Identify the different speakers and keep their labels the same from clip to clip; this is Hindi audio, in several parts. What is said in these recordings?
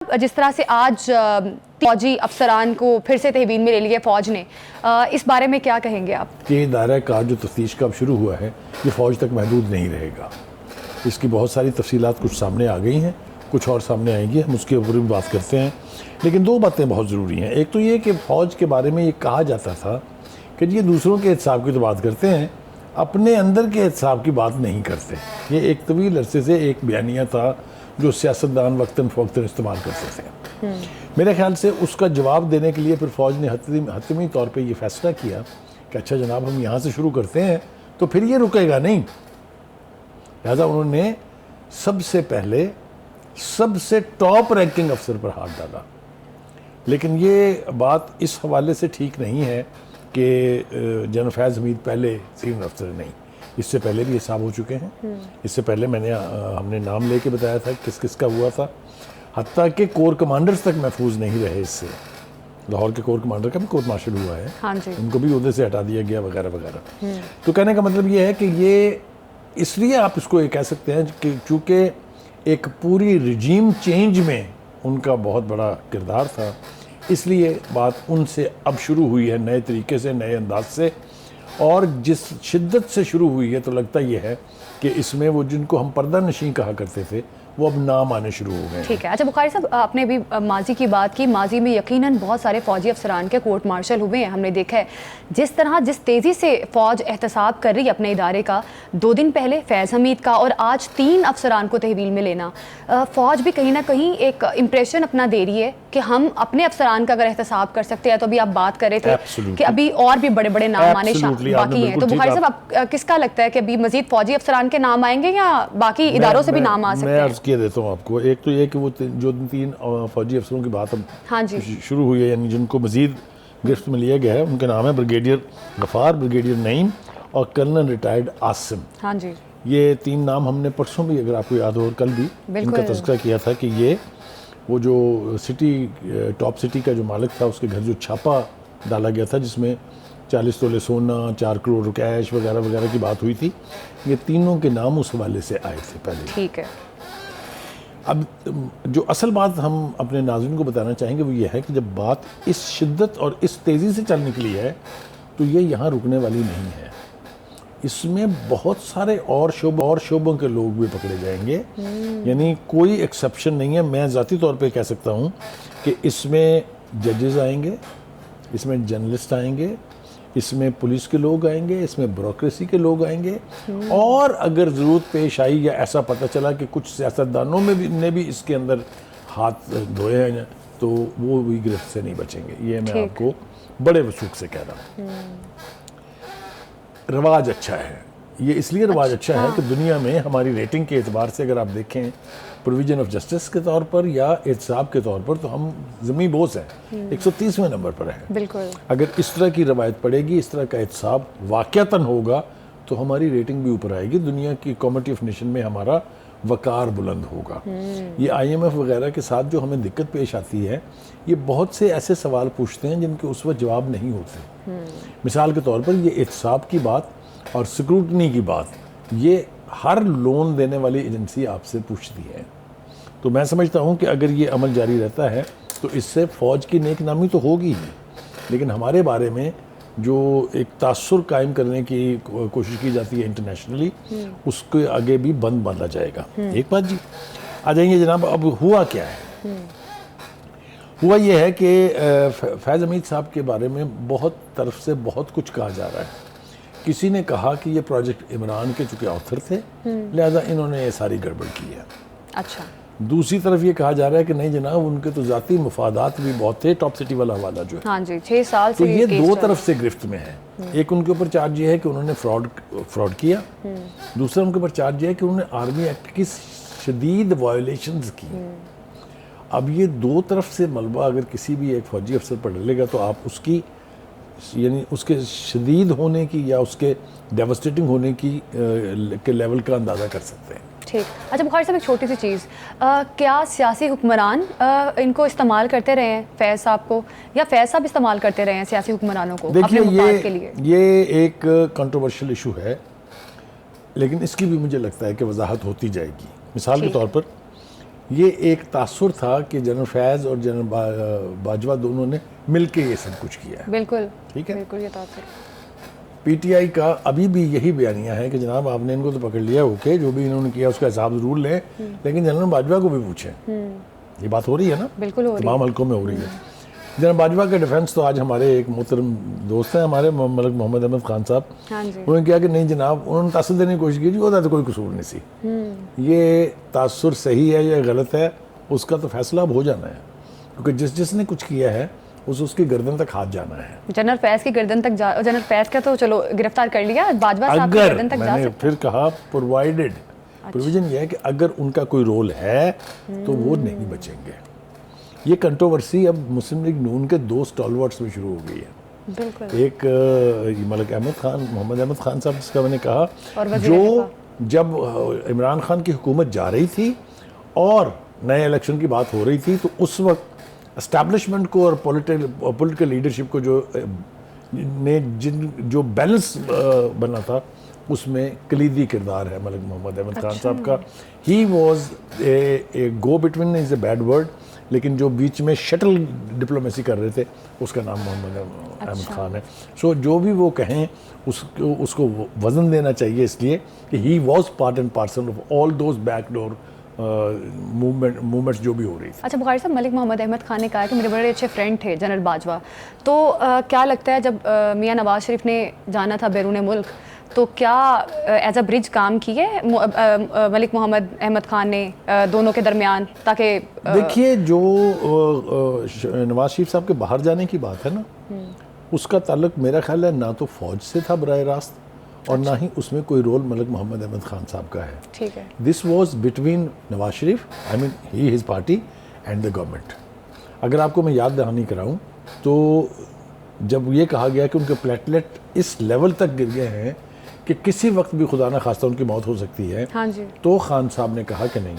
Speaker 1: जिस तरह से आज फौजी अफसरान को फिर से तहवील में ले लिया फौज ने, इस बारे में क्या कहेंगे आप?
Speaker 2: कि दायरा कार जो तफ्तीश का अब शुरू हुआ है ये फ़ौज तक महदूद नहीं रहेगा। इसकी बहुत सारी तफसीलात कुछ सामने आ गई हैं, कुछ और सामने आएंगी, हम उसके ऊपर भी बात करते हैं। लेकिन दो बातें बहुत ज़रूरी हैं। एक तो ये कि फ़ौज के बारे में ये कहा जाता था कि ये दूसरों के एहतसाब की तो बात करते हैं, अपने अंदर के एहतसाब की बात नहीं करते। ये एक तवील अरसे से एक बयानिया था जो सियासतदान वक्तन फ़वक्तन इस्तेमाल करते थे। मेरे ख्याल से उसका जवाब देने के लिए फिर फ़ौज ने हतमी तौर पे ये फ़ैसला किया कि अच्छा जनाब हम यहाँ से शुरू करते हैं तो फिर ये रुकेगा नहीं। लिहाजा उन्होंने सबसे पहले सबसे टॉप रैंकिंग अफसर पर हाथ डाला। लेकिन ये बात इस हवाले से ठीक नहीं है कि जनरल फैज़ हमीद पहले सीनियर अफसर नहीं, इससे पहले भी हिसाब हो चुके हैं। इससे पहले हमने नाम लेके बताया था किस किस का हुआ था, हत्ता कि कोर कमांडर्स तक महफूज नहीं रहे इससे। लाहौर के कोर कमांडर का भी कोर्ट मार्शल हुआ है,
Speaker 1: हाँ जी।
Speaker 2: उनको भी उहदे से हटा दिया गया वगैरह वगैरह। तो कहने का मतलब ये है कि ये इसलिए आप इसको ये कह सकते हैं कि चूँकि एक पूरी रिजीम चेंज में उनका बहुत बड़ा किरदार था, इसलिए बात उनसे अब शुरू हुई है नए तरीके से, नए अंदाज से। और जिस शिद्दत से शुरू हुई है तो लगता ये है कि इसमें वो जिनको हम पर्दा नशीं कहा करते थे वो अब नाम आने शुरू हो गए।
Speaker 1: ठीक है। अच्छा बुखारी साहब, आपने भी माजी की बात की। माजी में यकीनन बहुत सारे फौजी अफसरान के कोर्ट मार्शल हुए हैं। हमने देखा है जिस तरह जिस तेज़ी से फ़ौज एहतसाब कर रही है अपने इदारे का। 2 दिन पहले फैज़ हमीद का और आज 3 अफसरान को तहवील में लेना, फ़ौज भी कहीं ना कहीं एक इम्प्रेशन अपना दे रही है कि हम अपने अफसरान का अगर एहतसाब कर सकते हैं। तो अभी आप बात कर रहे थे कि अभी और भी बड़े बड़े नाम आने बाकी हैं। तो बुखारी साहब, आप किसका लगता है कि अभी मजीद फौजी अफसरान के नाम आएंगे या बाकी इदारों से भी नाम आ सकते हैं?
Speaker 2: मैं अर्ज़ किए देता हूँ आपको। एक तो ये कि वो जो 3 फौजी अफसरों की बात अब
Speaker 1: हाँ जी
Speaker 2: शुरू हुई है, यानी जिनको मजीद गिरफ्त में लिया गया है, उनके नाम है ब्रिगेडियर गफ़ार, ब्रिगेडियर नईम और कर्नल रिटायर्ड आसिम।
Speaker 1: हाँ जी।
Speaker 2: ये 3 नाम हमने परसों भी, अगर आपको याद हो, और कल भी इनका तज़किरा किया था कि ये वो जो सिटी टॉप सिटी का जो मालिक था उसके घर जो छापा डाला गया था जिसमें 40 तोले सोना, 4 करोड़ कैश वगैरह वगैरह की बात हुई थी, ये तीनों के नाम उस हवाले से आए थे पहले।
Speaker 1: ठीक है।
Speaker 2: अब जो असल बात हम अपने नाज़रीन को बताना चाहेंगे वो ये है कि जब बात इस शिद्दत और इस तेज़ी से चल निकली है तो ये यहाँ रुकने वाली नहीं है। इसमें बहुत सारे और शोबों के लोग भी पकड़े जाएंगे, यानी कोई एक्सेप्शन नहीं है। मैं ज़ाती तौर पे कह सकता हूँ कि इसमें जजेस आएंगे, इसमें जर्नलिस्ट आएंगे, इसमें पुलिस के लोग आएंगे, इसमें ब्यूरोक्रेसी के लोग आएंगे, और अगर ज़रूरत पेश आई या ऐसा पता चला कि कुछ सियासतदानों ने भी इसके अंदर हाथ धोए हैं तो वो भी गिरफ्त से नहीं बचेंगे। ये मैं आपको बड़े वसूख से कह रहा हूँ। रवाज अच्छा है, ये इसलिए रवाज अच्छा है कि दुनिया में हमारी रेटिंग के एतबार से अगर आप देखें प्रोविजन ऑफ जस्टिस के तौर पर या एहतसाब के तौर पर तो हम ज़मी बोस हैं, 130वें नंबर पर है।
Speaker 1: बिल्कुल।
Speaker 2: अगर इस तरह की रवायत पड़ेगी, इस तरह का एहतसाब वाक़यातन होगा तो हमारी रेटिंग भी ऊपर आएगी, दुनिया की कॉमिटी ऑफ नेशन में हमारा वक़ार बुलंद होगा। ये IMF वगैरह के साथ जो हमें दिक्कत पेश आती है, ये बहुत से ऐसे सवाल पूछते हैं जिनके उस वक्त जवाब नहीं होते। मिसाल के तौर पर ये एहतसाब की बात और स्क्रूटनी की बात, ये हर लोन देने वाली एजेंसी आपसे पूछती है। तो मैं समझता हूँ कि अगर ये अमल जारी रहता है तो इससे फ़ौज की नेक नामी तो होगी ही, लेकिन हमारे बारे में जो एक तासुर कायम करने की कोशिश की जाती है इंटरनेशनली, उसके आगे भी बंद बांधा जाएगा। एक बात जी, आ जाएंगे जनाब। अब हुआ क्या है? हुआ ये है कि फैज़ हमीद साहब के बारे में बहुत तरफ से बहुत कुछ कहा जा रहा है। किसी ने कहा कि ये प्रोजेक्ट इमरान के चूँकि ऑथर थे लिहाजा इन्होंने ये सारी गड़बड़ की है।
Speaker 1: अच्छा।
Speaker 2: दूसरी तरफ ये कहा जा रहा है कि नहीं जनाब, उनके तो ज़ाती मुफादात भी बहुत थे। टॉप सिटी वाला हवाला जो है,
Speaker 1: हाँ जी, 6 साल से
Speaker 2: तो ये 2 तरफ से गिरफ्त में है। एक उनके ऊपर चार्ज ये है कि उन्होंने फ्रॉड किया, दूसरा उनके ऊपर चार्ज ये है कि उन्होंने आर्मी एक्ट की शदीद वायोलेशंस की। अब ये 2 तरफ से मलबा अगर किसी भी एक फौजी अफसर पर डलेगा तो आप उसकी यानी उसके शदीद होने की या उसके डेवास्टेटिंग होने की के लेवल का अंदाज़ा कर सकते हैं।
Speaker 1: ठीक। अच्छा बुखारी साहब, एक छोटी सी चीज़, क्या सियासी हुक्मरान इनको इस्तेमाल करते रहे हैं फैज़ साहब को, या फैज़ साहब इस्तेमाल करते रहे हैं सियासी हुक्मरानों को अपने मुफाद के लिए?
Speaker 2: ये एक कंट्रोवर्शियल इशू है, लेकिन इसकी भी मुझे लगता है कि वजाहत होती जाएगी। मिसाल के तौर पर ये एक तासुर था कि जनरल फैज़ और जनरल बाजवा दोनों ने मिलके ये सब कुछ किया है।
Speaker 1: बिल्कुल
Speaker 2: ठीक है।
Speaker 1: बिल्कुल, ये तासुर।
Speaker 2: पीटीआई का अभी भी यही बयानिया है कि जनाब आपने इनको तो पकड़ लिया, ओके, जो भी इन्होंने किया उसका हिसाब जरूर लें, लेकिन जनरल बाजवा को भी पूछें। ये बात हो रही है ना,
Speaker 1: बिल्कुल हो रही
Speaker 2: तमाम हल्कों में हो रही है। जनरल बाजवा के डिफेंस तो आज हमारे एक मोहतरम दोस्त हैं हमारे मलिक मोहम्मद अहमद खान साहब,
Speaker 1: हाँ जी।
Speaker 2: उन्होंने कहा कि नहीं जनाब, उन्होंने तासुर देने की कोशिश की, होता तो कोई कसूर नहीं सी। ये तासुर सही है या गलत है, उसका तो फैसला अब हो जाना है, क्योंकि जिसने कुछ किया है उसकी गर्दन तक हाथ जाना है।
Speaker 1: जनरल फैज की गर्दन तक जा, जनरल फैज का तो चलो गिरफ्तार कर लिया, बाजवा साहब की
Speaker 2: अगर
Speaker 1: गर्दन तक जा
Speaker 2: मैंने
Speaker 1: सकता
Speaker 2: फिर कहा प्रोवाइडेड, प्रोविजन ये है कि अगर उनका कोई रोल है तो वो नहीं बचेंगे। ये कंट्रोवर्सी अब मुस्लिम लीग नून के दो स्टॉलवर्ड्स में शुरू हो गई है।
Speaker 1: बिल्कुल।
Speaker 2: एक मलिक अहमद खान, मोहम्मद अहमद खान साहब जिसका मैंने कहा,
Speaker 1: और वज़ीर
Speaker 2: जो
Speaker 1: दिफा।
Speaker 2: जब इमरान खान की हुकूमत जा रही थी और नए इलेक्शन की बात हो रही थी, तो उस वक्त एस्टैब्लिशमेंट को और पॉलिटिकल लीडरशिप को जो बैलेंस बना था, उसमें कलीदी किरदार है मलिक मोहम्मद अहमद खान साहब का। He was a go between is a bad word, लेकिन जो बीच में शटल डिप्लोमेसी कर रहे थे उसका नाम मोहम्मद अहमद खान है। सो जो भी वो कहें उसको वजन देना चाहिए, इसलिए कि he was part and parcel of all those backdoor movements जो भी हो रही थी।
Speaker 1: अच्छा बुखारी साहब, मलिक मोहम्मद अहमद खान ने कहा कि मेरे बड़े अच्छे फ्रेंड थे जनरल बाजवा, तो क्या लगता है जब मियां नवाज शरीफ ने जाना था बैरून मुल्क, तो क्या एज अ ब्रिज काम की है मलिक मोहम्मद अहमद खान ने दोनों के दरमियान, ताकि
Speaker 2: देखिए जो नवाज शरीफ साहब के बाहर जाने की बात है ना, उसका ताल्लुक मेरा ख्याल है ना तो फौज से था बराह रास्त, और ना ही उसमें कोई रोल मलिक मोहम्मद अहमद खान साहब का है।
Speaker 1: ठीक है।
Speaker 2: This was between Nawaz Sharif, I mean he his party and the government. अगर आपको मैं याद दहानी कराऊं तो जब ये कहा गया कि उनके प्लेटलेट इस लेवल तक गिर गए हैं कि किसी वक्त भी खुदा ना खास्ता उनकी मौत हो सकती है,
Speaker 1: हाँ जी,
Speaker 2: तो खान साहब ने कहा कि नहीं,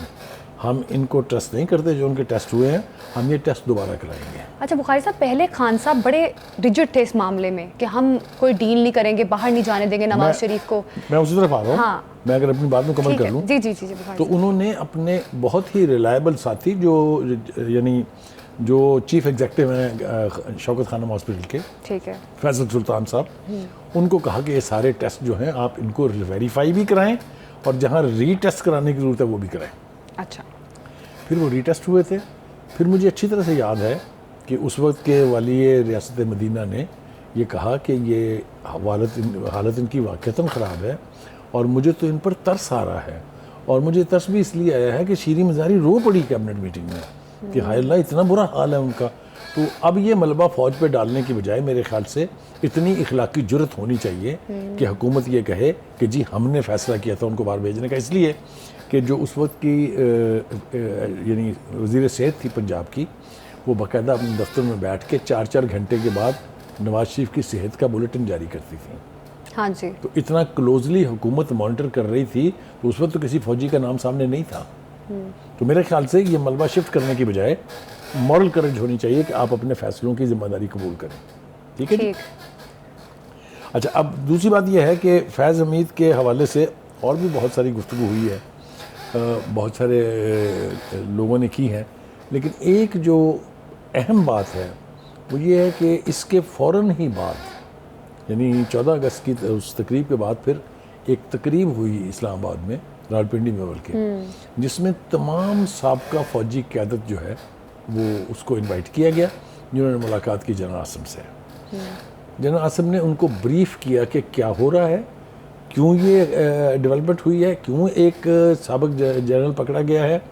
Speaker 2: हम इनको ट्रस्ट नहीं करते, जो उनके टेस्ट हुए हैं हम ये टेस्ट दोबारा कराएंगे।
Speaker 1: अच्छा बुखारी साहब, पहले खान साहब बड़े रिजिड थे इस मामले में कि हम कोई डील नहीं करेंगे, बाहर नहीं जाने देंगे नवाज शरीफ को।
Speaker 2: मैं उसी तरफ आ रहा हूँ।
Speaker 1: हाँ।
Speaker 2: मैं अगर अपनी बात मुकम्मल कर लूँ
Speaker 1: जी जी जी जी बुखारी
Speaker 2: तो उन्होंने अपने बहुत ही रिलायबल साथी जो चीफ एग्जेक्टिव हैं शौकत खानम हॉस्पिटल के,
Speaker 1: ठीक है,
Speaker 2: फैसल सुल्तान साहब, उनको कहा कि ये सारे टेस्ट जो हैं आप इनको वेरीफाई भी कराएं और जहाँ रीटेस्ट कराने की ज़रूरत है वो भी कराएं।
Speaker 1: अच्छा।
Speaker 2: फिर वो रीटेस्ट हुए थे। फिर मुझे अच्छी तरह से याद है कि उस वक्त के वाली रियासत मदीना ने ये कहा कि ये हालत इनकी वाक़तन ख़राब है और मुझे तो इन पर तरस आ रहा है, और मुझे तरस भी इसलिए आया है कि शीरी मज़ारी रो पड़ी कैबिनेट मीटिंग में कि हाय अल्लाह इतना बुरा हाल है उनका। तो अब ये मलबा फ़ौज पे डालने की बजाय मेरे ख्याल से इतनी इखलाकी जुर्रत होनी चाहिए कि हुकूमत ये कहे कि जी हमने फ़ैसला किया था उनको बाहर भेजने का, इसलिए कि जो उस वक्त की यानी वज़ीर सेहत थी पंजाब की, वो बाकायदा अपने दफ्तर में बैठ के 4-4 घंटे के बाद नवाज शरीफ की सेहत का बुलेटिन जारी करती थी।
Speaker 1: हाँ जी।
Speaker 2: तो इतना क्लोजली हुकूमत मॉनिटर कर रही थी, तो उस वक्त तो किसी फौजी का नाम सामने नहीं था। तो मेरे ख्याल से ये मलबा शिफ्ट करने की बजाय मॉरल करेज होनी चाहिए कि आप अपने फैसलों की जिम्मेदारी कबूल करें। ठीक है जी? अच्छा, अब दूसरी बात यह है कि फैज़ हमीद के हवाले से और भी बहुत सारी गुफ्तगू हुई है, बहुत सारे लोगों ने की है, लेकिन एक जो अहम बात है वो ये है कि इसके फ़ौरन ही बाद यानी 14 अगस्त की उस तकरीब के बाद फिर एक तकरीब हुई इस्लामाबाद में, रावलपिंडी में बल्कि, जिसमें तमाम साबका फ़ौजी क़यादत जो है वो उसको इनवाइट किया गया, जिन्होंने मुलाकात की जनरल आसिम से। जनरल आसिम ने उनको ब्रीफ किया कि क्या हो रहा है, क्यों ये डेवलपमेंट हुई है, क्यों एक साबिक जनरल पकड़ा गया है।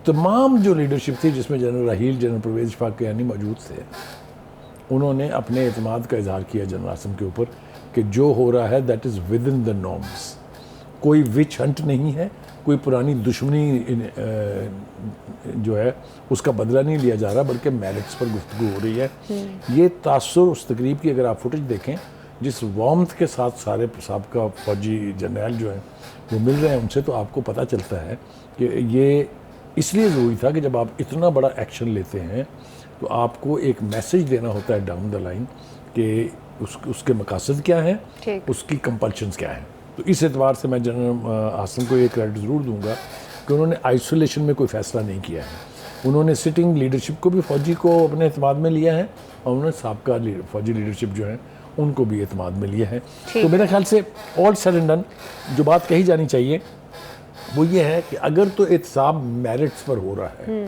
Speaker 2: तमाम जो लीडरशिप थी जिसमें जनरल राहील, जनरल परवेज़ फाकियानी मौजूद थे, उन्होंने अपने एतमाद का इजहार किया जनरल आसिम के ऊपर कि जो हो रहा है that is with in the norms, कोई विच हंट नहीं है, कोई पुरानी दुश्मनी जो है उसका बदला नहीं लिया जा रहा, बल्कि मेरिट्स पर गुफ्तगू हो रही है। ये तासुर उस तकरीब की अगर आप फुटेज देखें, जिस वार्मथ के साथ सारे साबका फौजी जर्नल जो हैं वो मिल रहे हैं उनसे, तो आपको पता चलता है कि ये इसलिए ज़रूरी था कि जब आप इतना बड़ा एक्शन लेते हैं तो आपको एक मैसेज देना होता है डाउन द लाइन कि उसके मकासद क्या हैं, उसकी कंपल्शंस क्या हैं। तो इस एतबार से मैं जनरल आसिम को ये क्रेडिट ज़रूर दूंगा कि उन्होंने आइसोलेशन में कोई फैसला नहीं किया है। उन्होंने सिटिंग लीडरशिप को भी फौजी को अपने एतमाद में लिया है और उन्होंने साबका फौजी लीडरशिप जो है उनको भी एतमाद में लिया है। तो मेरे ख्याल से ऑल सेड एंड डन जो बात कही जानी चाहिए वो ये है कि अगर तो एहतसाब मेरिट्स पर हो रहा है,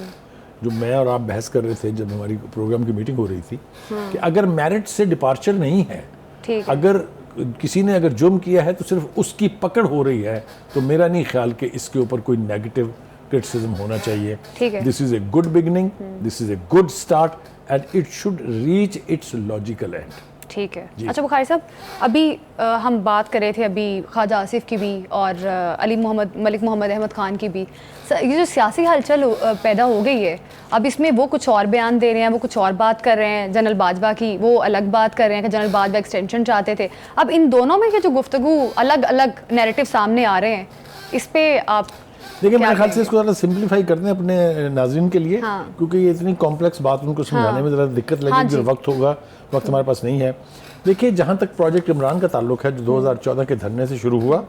Speaker 2: जो मैं और आप बहस कर रहे थे जब हमारी प्रोग्राम की मीटिंग हो रही थी, कि अगर मेरिट से डिपार्चर नहीं है, अगर किसी ने अगर जुर्म किया है तो सिर्फ उसकी पकड़ हो रही है, तो मेरा नहीं ख्याल कि इसके ऊपर कोई नेगेटिव क्रिटिसिज्म होना चाहिए। This is a good beginning, this is a good start and it should reach its logical and.
Speaker 1: ठीक है। अच्छा बुखारी साहब, अभी हम बात कर रहे थे अभी ख्वाजा आसिफ की भी और मलिक मोहम्मद अहमद ख़ान की भी, ये जो सियासी हलचल पैदा हो गई है, अब इसमें वो कुछ और बयान दे रहे हैं, वो कुछ और बात कर रहे हैं, जनरल बाजवा की वो अलग बात कर रहे हैं कि जनरल बाजवा एक्सटेंशन चाहते थे। अब इन दोनों में जो गुफ्तगू अलग अलग नैरेटिव सामने आ रहे हैं, इस पर आप
Speaker 2: देखिए मेरे ख्याल से इसको ज़रा सिंप्लीफाई करते हैं अपने नाज़रीन के लिए, क्योंकि ये इतनी कॉम्प्लेक्स बात उनको समझाने में ज़रा दिक्कत लगेगी, जो वक्त होगा वक्त हमारे पास नहीं है। देखिए जहाँ तक प्रोजेक्ट इमरान का ताल्लुक है, जो 2014 के धरने से शुरू हुआ,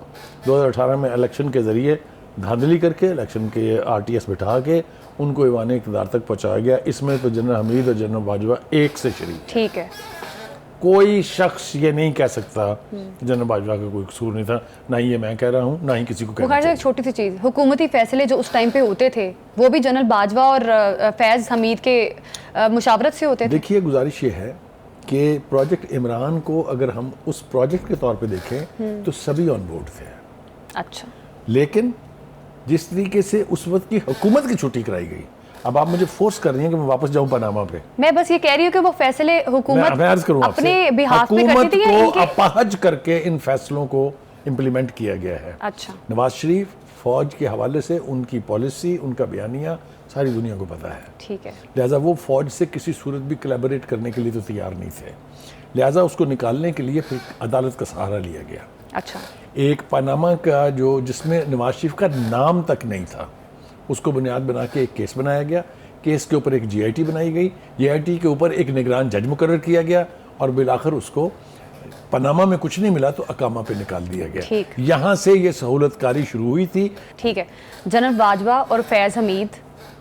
Speaker 2: 2018 में इलेक्शन के ज़रिए धांधली करके इलेक्शन के RTS बिठा के उनको ईवान इक़्तिदार तक पहुँचाया गया। इसमें तो जनरल हमीद और जनरल बाजवा एक से शरीक।
Speaker 1: ठीक है,
Speaker 2: कोई शख्स ये नहीं कह सकता कि जनरल बाजवा का कोई कसूर नहीं था, ना ही ये मैं कह रहा हूँ, ना ही किसी को कहना चाहिए।
Speaker 1: एक छोटी सी चीज़, हुकूमती फैसले जो उस टाइम पे होते थे वो भी जनरल बाजवा और फैज़ हमीद के मुशावरत से होते थे।
Speaker 2: देखिए गुजारिश ये है कि प्रोजेक्ट इमरान को अगर हम उस प्रोजेक्ट के तौर पे देखें तो सभी ऑन बोर्ड थे।
Speaker 1: अच्छा,
Speaker 2: लेकिन जिस तरीके से उस वक्त की हुकूमत की छुट्टी कराई गई, अब आप मुझे फोर्स कर रही हैं कि मैं वापस जाऊं पनामा पे।
Speaker 1: मैं बस ये कह रही हूँ कि वो फैसले हुकूमत अपने बिहाफ पे
Speaker 2: हुकूमत
Speaker 1: करती थी,
Speaker 2: को अपहज करके इन फैसलों को इम्प्लीमेंट किया गया है।
Speaker 1: अच्छा,
Speaker 2: नवाज शरीफ फौज के हवाले से उनकी पॉलिसी, उनका बयानिया सारी दुनिया को पता है।
Speaker 1: ठीक है,
Speaker 2: लिहाजा वो फौज से किसी सूरत भी कोलैबोरेट करने के लिए तो तैयार नहीं थे, लिहाजा उसको निकालने के लिए फिर अदालत का सहारा लिया गया।
Speaker 1: अच्छा,
Speaker 2: एक पनामा का जो जिसमें नवाज शरीफ का नाम तक नहीं था, उसको बुनियाद बना के एक केस बनाया गया। केस के ऊपर एक GIT बनाई गई, GIT के ऊपर एक निगरान जज मुकर्रर किया गया और बिलाखिर उसको पनामा में कुछ नहीं मिला तो अकामा पे निकाल दिया गया। यहाँ से ये सहूलतकारी शुरू हुई थी।
Speaker 1: ठीक है, जनरल बाजवा और फैज़ हमीद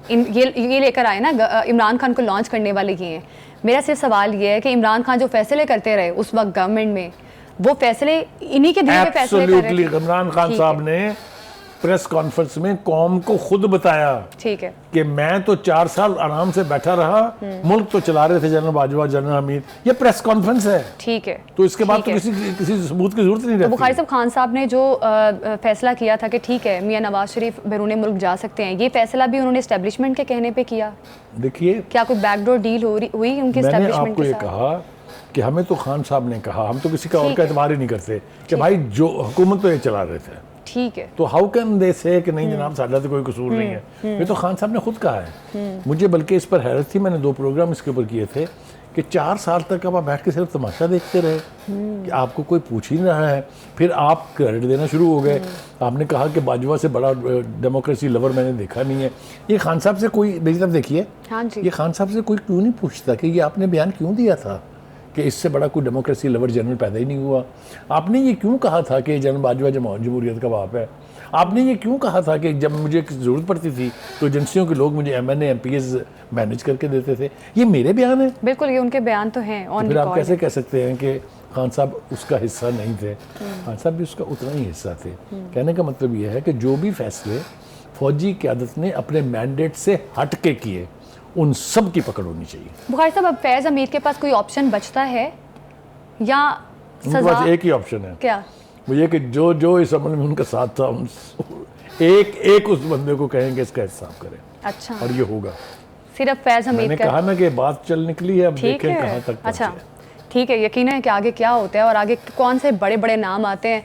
Speaker 1: ये लेकर आए ना, इमरान खान को लॉन्च करने वाले ये हैं। मेरा सिर्फ सवाल ये है कि इमरान खान जो फैसले करते रहे उस वक्त गवर्नमेंट में, वो फैसले इन्हीं के दिए हुए फैसले कर रहे थे।
Speaker 2: इमरान खान साहब ने प्रेस कॉन्फ्रेंस में कौम को खुद बताया, ठीक है, कि मैं तो 4 साल आराम से बैठा रहा, मुल्क तो चला रहे थे जनरल बाजवा, जनरल हमीद। ये प्रेस कॉन्फ्रेंस है,
Speaker 1: ठीक है,
Speaker 2: तो इसके बाद तो किसी सबूत की जरूरत नहीं रहती।
Speaker 1: बुखारी साहब, खान साहब ने जो फैसला किया था कि ठीक है मियां नवाज शरीफ बैरून मुल्क जा सकते हैं, ये फैसला भी उन्होंने एस्टेब्लिशमेंट के कहने पे किया।
Speaker 2: देखिए
Speaker 1: क्या कोई बैकडोर डील हुई उनकी एस्टेब्लिशमेंट
Speaker 2: के साथ? मैंने आपको ये कहा कि हमें तो खान साहब ने कहा, हम तो किसी का और का एतबार ही नहीं करते कि भाई जो हुकूमत तो ये चला रहे थे,
Speaker 1: ठीक है,
Speaker 2: तो हाउ कैन दे से कि नहीं जनाब साडा तो कोई कसूर नहीं है। ये तो खान साहब ने खुद कहा है। मुझे बल्कि इस पर हैरत थी, मैंने 2 प्रोग्राम इसके ऊपर किए थे कि 4 साल तक अब आप बैठ के सिर्फ तमाशा देखते रहे कि आपको कोई पूछ ही नहीं रहा है। फिर आप क्रेडिट देना शुरू हो गए। आपने कहा कि बाजवा से बड़ा डेमोक्रेसी लवर मैंने देखा नहीं है। ये खान साहब से कोई, मेरी तरफ देखिए, ये खान साहब से कोई क्यों नहीं पूछता कि ये आपने बयान क्यों दिया था कि इससे बड़ा कोई डेमोक्रेसी लवर जनरल पैदा ही नहीं हुआ। आपने ये क्यों कहा था कि जनरल बाजवा जमहूरियत का बाप है। आपने ये क्यों कहा था कि जब मुझे ज़रूरत पड़ती थी तो एजेंसियों के लोग मुझे MNA MPS मैनेज करके देते थे। ये मेरे बयान है।
Speaker 1: बिल्कुल, ये उनके बयान तो हैं ऑन
Speaker 2: रिकॉर्ड। फिर आप कैसे कह सकते हैं कि खान साहब उसका हिस्सा नहीं थे? खान साहब भी उसका उतना ही हिस्सा थे। कहने का मतलब ये है कि जो भी फैसले फौजी क़यादत ने अपने मैंडेट से हट के किए, उन सब की पकड़ होनी चाहिए।
Speaker 1: बुखारी साहब, अब फैज़ हमीद के पास कोई ऑप्शन बचता है या
Speaker 2: उनके पास एक ही ऑप्शन है?
Speaker 1: क्या?
Speaker 2: वो ये कि जो इस अमल में उनका साथ था, एक उस बंदे को कहेंगे इसका हिसाब करें।
Speaker 1: अच्छा,
Speaker 2: और ये होगा।
Speaker 1: सिर्फ फैज़ हमीद
Speaker 2: मैंने कहा ना कि बात चल निकली है, अब देखें कहाँ तक।
Speaker 1: अच्छा, ठीक है, यकीन है कि आगे क्या होता है और आगे कौन से बड़े बड़े नाम आते हैं।